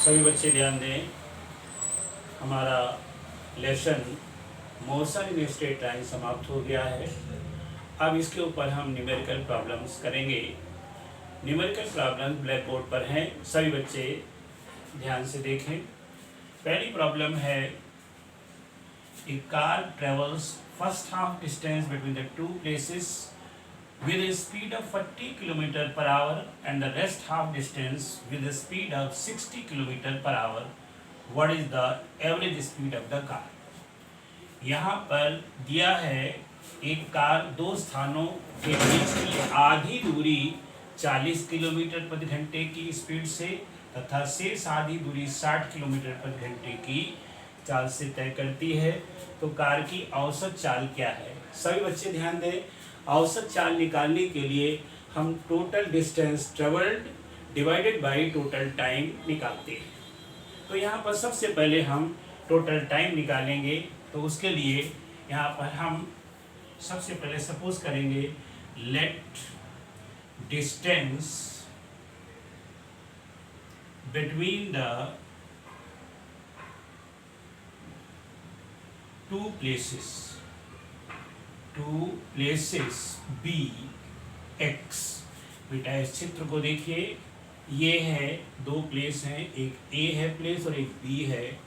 सभी बच्चे ध्यान दें, हमारा lesson motion in straight line समाप्त हो गया है। अब इसके ऊपर हम न्यूमेरिकल प्रॉब्लम्स करेंगे। न्यूमेरिकल प्रॉब्लम्स ब्लैक बोर्ड पर हैं, सभी बच्चे ध्यान से देखें। पहली प्रॉब्लम है, a car travels first half distance between the two places with a speed of 40 km per hour and the rest half distance with a speed of 60 km per hour. What is the average speed of the car? यहाँ पर दिया है एक car दो स्थानों के बीच की आधी दूरी 40 किलोमीटर प्रति घंटे की स्पीड से तथा शेष आधी दूरी 60 किलोमीटर प्रति घंटे की चाल से तय करती है। तो कार की औसत चाल क्या है? सभी बच्चे ध्यान दें। औसत चाल निकालने के लिए हम total distance travelled divided by total time निकालते हैं। तो यहाँ पर सबसे पहले हम टोटल टाइम निकालेंगे। तो उसके लिए यहाँ पर हम सबसे पहले सपोज करेंगे, let distance between the two places be x. बेटा इस चित्र को देखिए, ये है दो प्लेस हैं, एक ए है प्लेस और एक बी है।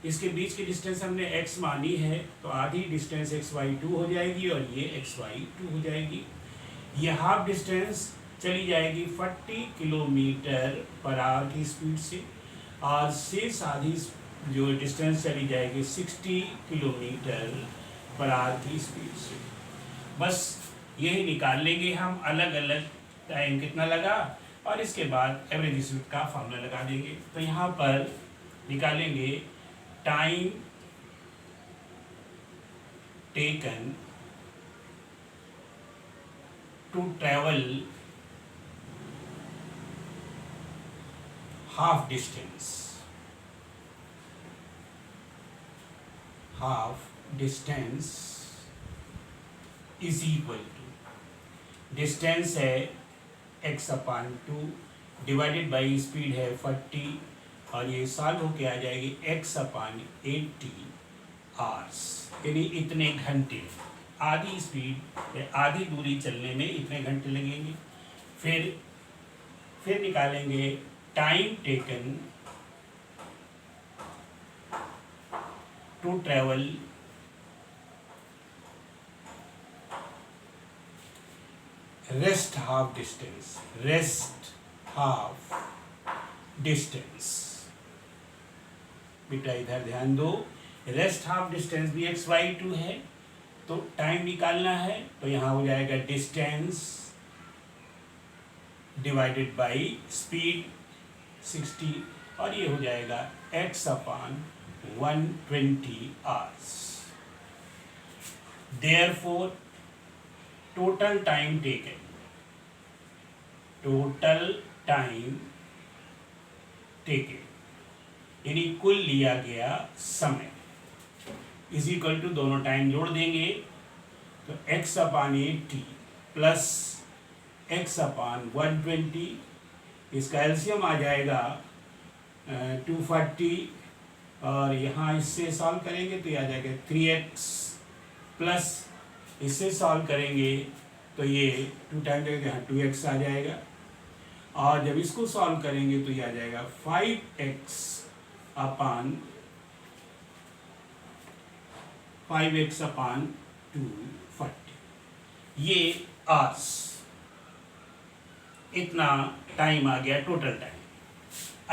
इसके बीच की डिस्टेंस हमने एक्स मानी है, तो आधी डिस्टेंस xy2 हो जाएगी और ये xy2 हो जाएगी। ये हाफ डिस्टेंस चली जाएगी 40 किलोमीटर पर आवर की स्पीड से और शेष आधी जो डिस्टेंस चली जाएगी 60 किलोमीटर पर आवर की स्पीड से। बस यही निकाल लेंगे हम, अलग अलग टाइम कितना लगा और इसके बाद एवरेज स्पीड का फॉर्मूला लगा देंगे। तो यहाँ पर निकालेंगे time taken to travel half distance is equal to, distance है x/2 डिवाइडेड बाई स्पीड है 40 और ये सॉल्व होके आ जाएगी x/80 आवर्स, यानी इतने घंटे। आधी स्पीड या आधी दूरी चलने में इतने घंटे लगेंगे। फिर निकालेंगे time taken to travel rest half distance. बेटा इधर ध्यान दो, रेस्ट हाफ डिस्टेंस भी xy2 है, तो टाइम निकालना है तो यहाँ हो जाएगा डिस्टेंस डिवाइडेड बाई स्पीड 60 और ये हो जाएगा x/120 hours. Therefore total time taken यानी कुल लिया गया समय इज इक्वल टू, दोनों टाइम जोड़ देंगे तो x/80 प्लस x/120, इसका एलसीएम आ जाएगा 240 और यहाँ इससे सॉल्व करेंगे तो ये आ जाएगा 3x प्लस इससे सॉल्व करेंगे तो ये 2 टाइम लगेगा, यहाँ 2x आ जाएगा और जब इसको सॉल्व करेंगे तो ये आ जाएगा 5x/240। ये आवर्स, इतना टाइम आ गया टोटल टाइम।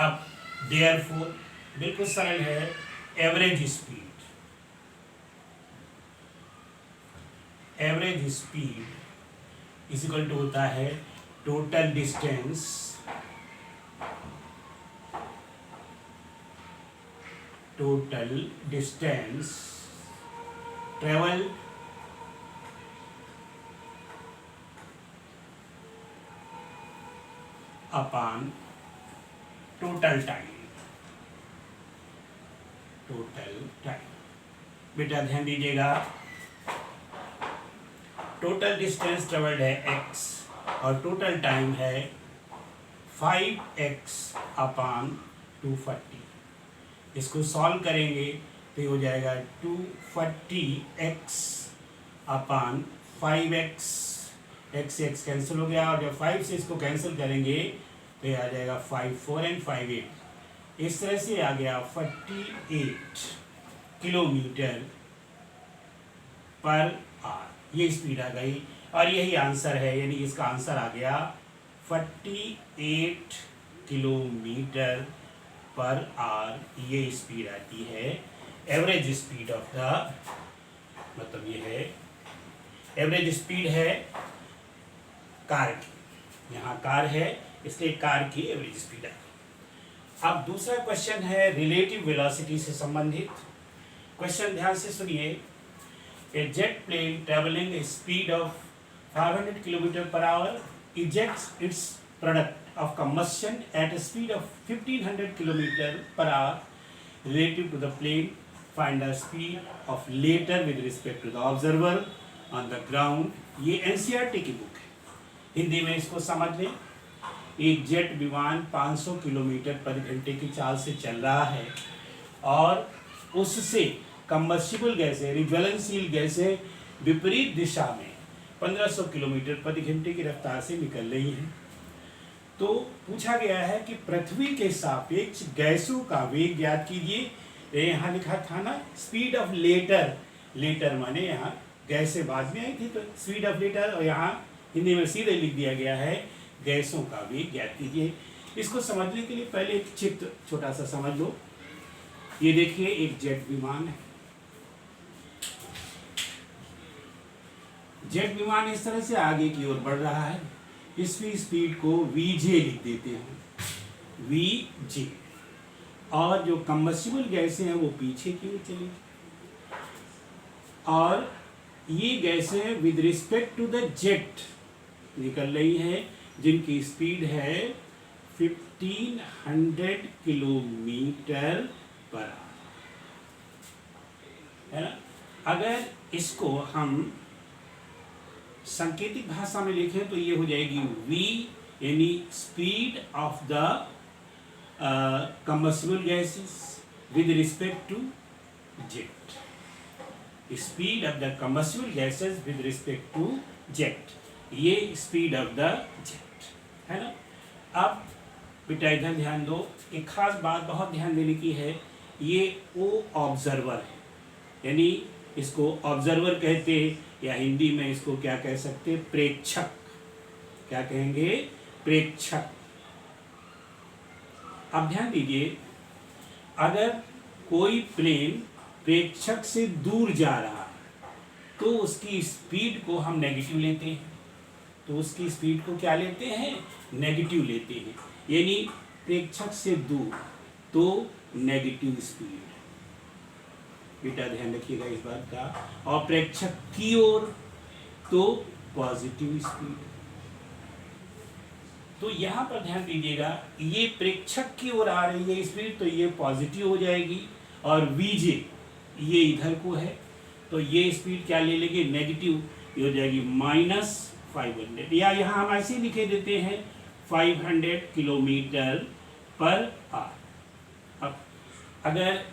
अब देयरफॉर बिल्कुल सरल है, average speed is equal to होता है total distance travel upon total time. बेटा ध्यान दीजिएगा, टोटल डिस्टेंस ट्रेवल्ड है x और टोटल टाइम है 5x/80 240। इसको सॉल्व करेंगे तो ये हो जाएगा 240x अपान 5x, x से x कैंसिल हो गया, और जब 5 से इसको कैंसिल करेंगे तो ये आ जाएगा 5 4 एंड 5 8। इस तरह से आ गया 48 किलोमीटर पर आवर, ये स्पीड आ गई और यही आंसर है, यानी इसका आंसर आ गया 48 किलोमीटर पर आवर, ये स्पीड आती है एवरेज स्पीड ऑफ द, मतलब ये है एवरेज स्पीड है कार की, यहाँ कार है इसलिए कार की एवरेज स्पीड है। अब दूसरा क्वेश्चन है रिलेटिव वेलोसिटी से संबंधित। क्वेश्चन ध्यान से सुनिए। A jet plane travelling a speed of 500 kilometre per hour ejects its product of combustion at a speed of 1500 kilometer per hour relative to the plane. Find the speed of later with respect to the observer on the ground. ये NCERT की book है, हिंदी में इसको समझ लें। एक jet विमान 500 kilometre पर घंटे की चाल से चल रहा है और उससे कंबस्टिबल गैसें, ज्वलनशील गैसें विपरीत दिशा में 1500 किलोमीटर प्रति घंटे की रफ्तार से निकल रही हैं। तो पूछा गया है कि पृथ्वी के सापेक्ष गैसों का वेग ज्ञात कीजिए। यहाँ लिखा था ना स्पीड ऑफ लेटर, लेटर माने यहाँ गैसें बाद में आई थी तो स्पीड ऑफ लेटर, और यहाँ हिंदी में सीधे लिख दिया गया है गैसों का वेग ज्ञात कीजिए। इसको समझने के लिए पहले एक चित्र छोटा सा समझ लो। ये देखिए एक जेट विमान है, जेट विमान इस तरह से आगे की ओर बढ़ रहा है, इसकी स्पीड को Vj लिख देते हैं, Vj, और जो कंबस्टिबल गैसें हैं वो पीछे की ओर चली, और ये गैसें with respect to the jet निकल रही हैं जिनकी स्पीड है 1500 किलोमीटर पर आवर, है ना। अगर इसको हम सांकेतिक भाषा में लिखें तो ये हो जाएगी v, यानी speed of the combustible gases with respect to jet, speed of the combustible gases with respect to jet, ये स्पीड ऑफ द जेट, है ना। अब बेटा इधर ध्यान दो, एक खास बात बहुत ध्यान देने की है, ये ओ ऑब्जर्वर है, यानी इसको ऑब्जर्वर कहते हैं, या हिंदी में इसको क्या कह सकते हैं, प्रेक्षक, क्या कहेंगे, प्रेक्षक। अब ध्यान दीजिए, अगर कोई प्लेन प्रेक्षक से दूर जा रहा है तो उसकी स्पीड को हम नेगेटिव लेते हैं, तो उसकी स्पीड को क्या लेते हैं, नेगेटिव लेते हैं, यानी प्रेक्षक से दूर तो नेगेटिव स्पीड, बेटा ध्यान रखिएगा इस बात का, और प्रेक्षक की ओर तो पॉजिटिव स्पीड। तो यहाँ पर ध्यान दीजिएगा, ये प्रेक्षक की ओर आ रही है स्पीड तो ये पॉजिटिव हो जाएगी, और Vj ये इधर को है तो ये स्पीड क्या ले लेंगे, नेगेटिव, ये हो जाएगी -500, या यहाँ हम ऐसे लिखे देते हैं 500 किलोमीटर पर आवर। अब अगर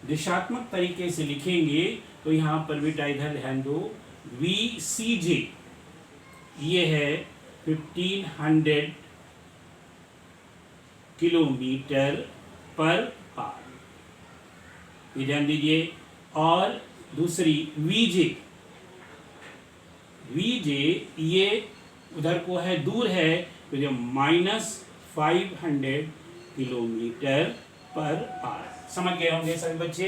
दिशात्मक तरीके से लिखेंगे तो यहाँ पर बेटा इधर ध्यान दो, Vcj ये है 1500 किलोमीटर पर आवर, ये ध्यान दीजिए। और दूसरी Vj ये उधर को है, दूर है, तो जो -500 किलोमीटर पर आवर, समझ गए होंगे सभी बच्चे,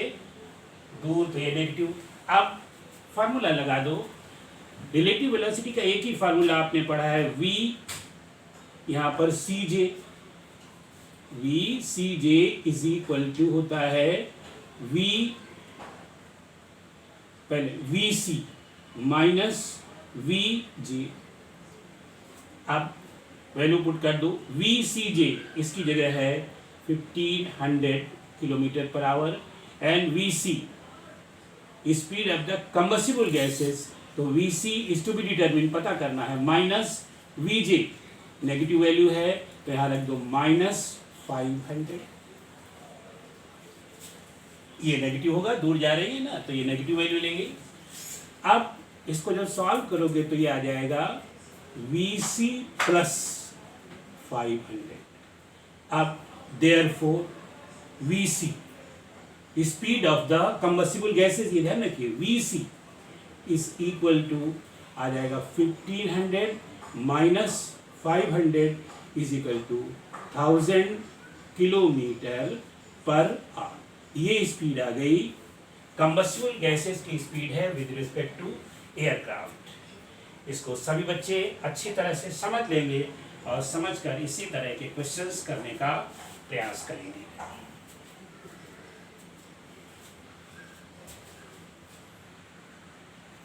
दूर तो ये नेगेटिव। अब फार्मूला लगा दो, रिलेटिव वेलोसिटी का एक ही फार्मूला आपने पढ़ा है, v यहाँ पर Cj, Vcj is equal to होता है v, पहले Vc माइनस Vj। अब वैल्यू पुट कर दो, Vcj इसकी जगह है 1500 kilometre per hour, and Vc speed of the combustible gases, तो Vc is to be determine, पता करना है, माइनस Vj नेगेटिव वैल्यू है तो यहाँ रख दो -500, ये नेगेटिव होगा, दूर जा रही है ना, तो ये नेगेटिव वैल्यू लेंगे। अब इसको जब सॉल्व करोगे तो ये आ जाएगा VC प्लस 500। अब therefore VC speed of the combustible gases, ये ध्यान रखिए, VC इज इक्वल टू आ जाएगा 1500 minus 500 is equal to 1000 kilometre per hour. ये स्पीड आ गई कंबस्टिबल गैसेस की स्पीड है विद रिस्पेक्ट टू एयरक्राफ्ट। इसको सभी बच्चे अच्छी तरह से समझ लेंगे और समझकर इसी तरह के क्वेश्चंस करने का प्रयास करेंगे।